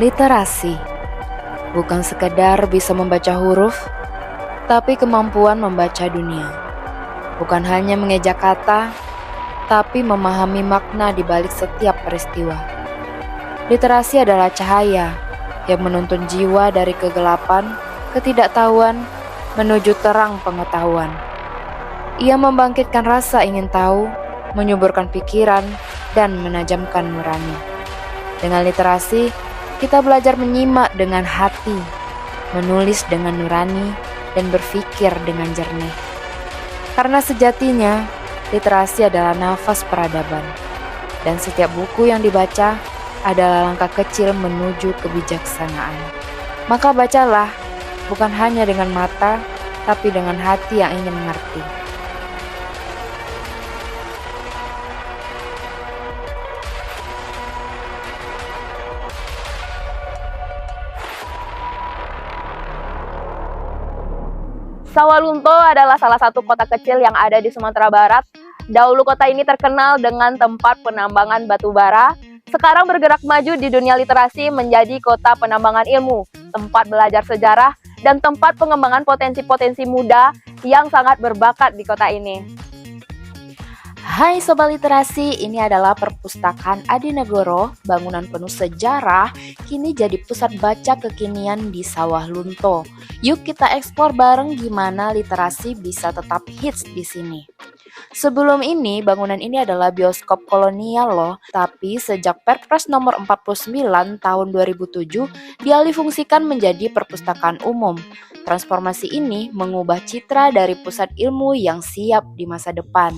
Literasi bukan sekedar bisa membaca huruf, tapi kemampuan membaca dunia. Bukan hanya mengeja kata, tapi memahami makna di balik setiap peristiwa. Literasi adalah cahaya yang menuntun jiwa dari kegelapan, ketidaktahuan, menuju terang pengetahuan. Ia membangkitkan rasa ingin tahu, menyuburkan pikiran, dan menajamkan nurani. Dengan literasi, kita belajar menyimak dengan hati, menulis dengan nurani, dan berpikir dengan jernih. Karena sejatinya, literasi adalah nafas peradaban, dan setiap buku yang dibaca adalah langkah kecil menuju kebijaksanaan. Maka bacalah, bukan hanya dengan mata, tapi dengan hati yang ingin mengerti. Sawalunto adalah salah satu kota kecil yang ada di Sumatera Barat. Dahulu kota ini terkenal dengan tempat penambangan batu bara. Sekarang bergerak maju di dunia literasi menjadi kota penambangan ilmu, tempat belajar sejarah, dan tempat pengembangan potensi-potensi muda yang sangat berbakat di kota ini. Hai Sobat Literasi, ini adalah Perpustakaan Adinegoro, bangunan penuh sejarah, kini jadi pusat baca kekinian di Sawah Lunto. Yuk kita eksplor bareng gimana literasi bisa tetap hits di sini. Sebelum ini, bangunan ini adalah bioskop kolonial loh, tapi sejak Perpres nomor 49 tahun 2007, dialihfungsikan menjadi perpustakaan umum. Transformasi ini mengubah citra dari pusat ilmu yang siap di masa depan.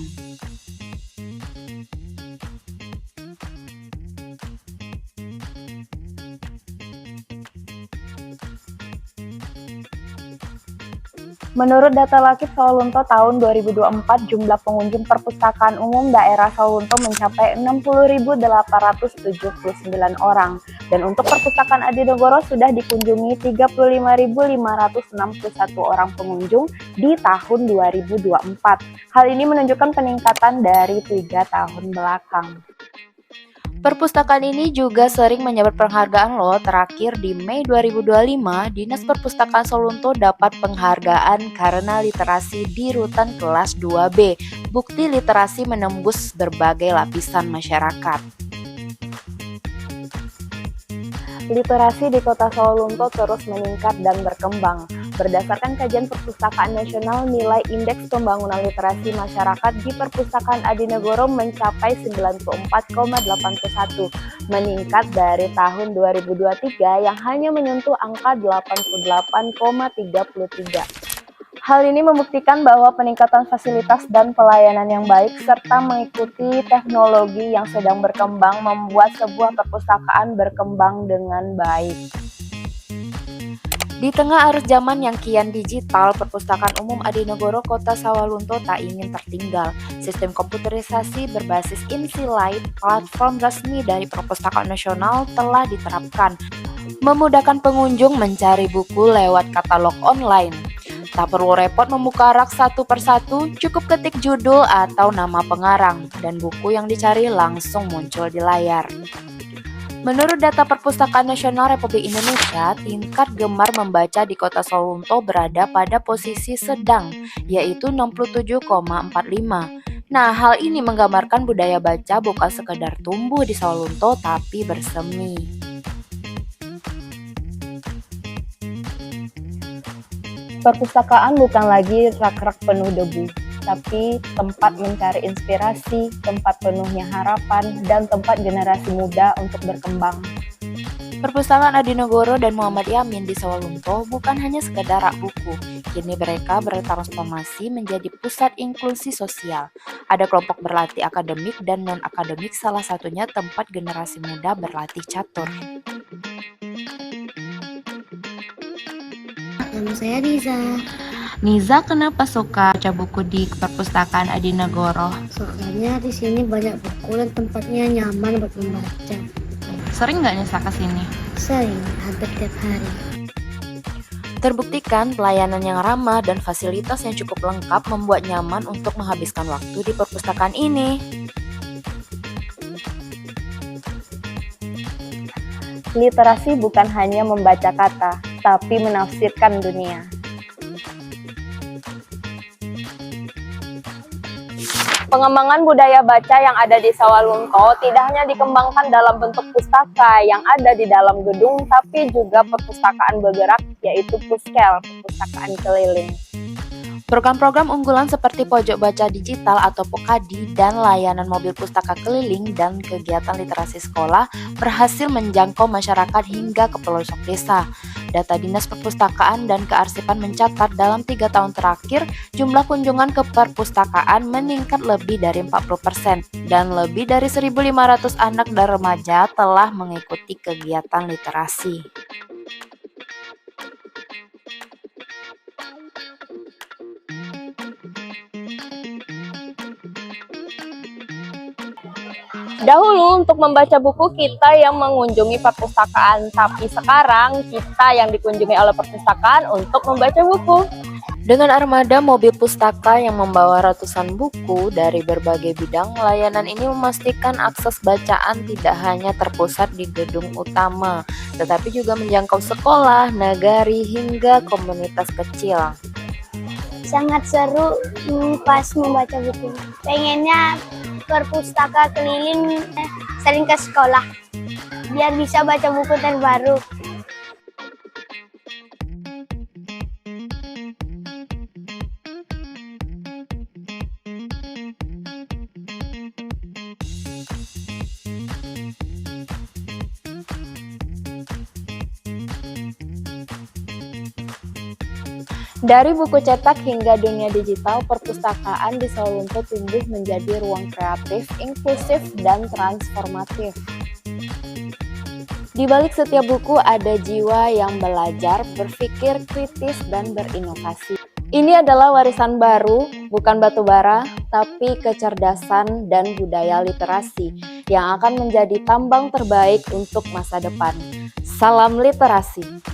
Menurut data Lakip Sawalunto tahun 2024, jumlah pengunjung perpustakaan umum daerah Sawalunto mencapai 60.879 orang. Dan untuk perpustakaan Adinegoro sudah dikunjungi 35.561 orang pengunjung di tahun 2024. Hal ini menunjukkan peningkatan dari 3 tahun belakang. Perpustakaan ini juga sering menyabet penghargaan loh. Terakhir di Mei 2025, Dinas Perpustakaan Sawalunto dapat penghargaan karena literasi di rutan kelas 2B. Bukti literasi menembus berbagai lapisan masyarakat. Literasi di Kota Sawalunto terus meningkat dan berkembang. Berdasarkan kajian Perpustakaan Nasional, nilai Indeks Pembangunan Literasi Masyarakat di Perpustakaan Adinegoro mencapai 94,81, meningkat dari tahun 2023 yang hanya menyentuh angka 88,33. Hal ini membuktikan bahwa peningkatan fasilitas dan pelayanan yang baik serta mengikuti teknologi yang sedang berkembang membuat sebuah perpustakaan berkembang dengan baik. Di tengah arus zaman yang kian digital, Perpustakaan Umum Adinegoro Kota Sawalunto tak ingin tertinggal. Sistem komputerisasi berbasis InSilite, platform resmi dari Perpustakaan Nasional, telah diterapkan, memudahkan pengunjung mencari buku lewat katalog online. Tak perlu repot membuka rak satu persatu, cukup ketik judul atau nama pengarang, dan buku yang dicari langsung muncul di layar. Menurut data Perpustakaan Nasional Republik Indonesia, tingkat gemar membaca di Kota Sawalunto berada pada posisi sedang, yaitu 67,45. Nah, hal ini menggambarkan budaya baca bukan sekedar tumbuh di Sawalunto, tapi bersemi. Perpustakaan bukan lagi rak-rak penuh debu, tapi tempat mencari inspirasi, tempat penuhnya harapan, dan tempat generasi muda untuk berkembang. Perpustakaan Adinegoro dan Muhammad Yamin di Sawalunto bukan hanya sekedar rak buku, kini mereka bertransformasi menjadi pusat inklusi sosial. Ada kelompok berlatih akademik dan non-akademik, salah satunya tempat generasi muda berlatih catur. Nama saya Riza. Niza, kenapa suka baca buku di Perpustakaan Adinegoro? Soalnya di sini banyak buku dan tempatnya nyaman buat membaca. Sering nggak Nisa ke sini? Sering, hampir tiap hari. Terbuktikan pelayanan yang ramah dan fasilitas yang cukup lengkap membuat nyaman untuk menghabiskan waktu di perpustakaan ini. Literasi bukan hanya membaca kata, tapi menafsirkan dunia. Pengembangan budaya baca yang ada di Sawalunto tidak hanya dikembangkan dalam bentuk pustaka yang ada di dalam gedung, tapi juga perpustakaan bergerak, yaitu Puskel, perpustakaan keliling. Program-program unggulan seperti pojok baca digital atau Pokadi dan layanan mobil pustaka keliling dan kegiatan literasi sekolah berhasil menjangkau masyarakat hingga ke pelosok desa. Data Dinas Perpustakaan dan Kearsipan mencatat dalam 3 tahun terakhir, jumlah kunjungan ke perpustakaan meningkat lebih dari 40% dan lebih dari 1.500 anak dan remaja telah mengikuti kegiatan literasi. Dahulu untuk membaca buku kita yang mengunjungi perpustakaan, tapi sekarang kita yang dikunjungi oleh perpustakaan untuk membaca buku. Dengan armada mobil pustaka yang membawa ratusan buku dari berbagai bidang, layanan ini memastikan akses bacaan tidak hanya terpusat di gedung utama, tetapi juga menjangkau sekolah, nagari, hingga komunitas kecil. Sangat seru pas membaca buku. Pengennya perpustaka keliling sering ke sekolah biar bisa baca buku terbaru. Dari buku cetak hingga dunia digital, perpustakaan di Sawalunto tumbuh menjadi ruang kreatif, inklusif, dan transformatif. Di balik setiap buku ada jiwa yang belajar, berpikir kritis, dan berinovasi. Ini adalah warisan baru, bukan batu bara, tapi kecerdasan dan budaya literasi yang akan menjadi tambang terbaik untuk masa depan. Salam literasi!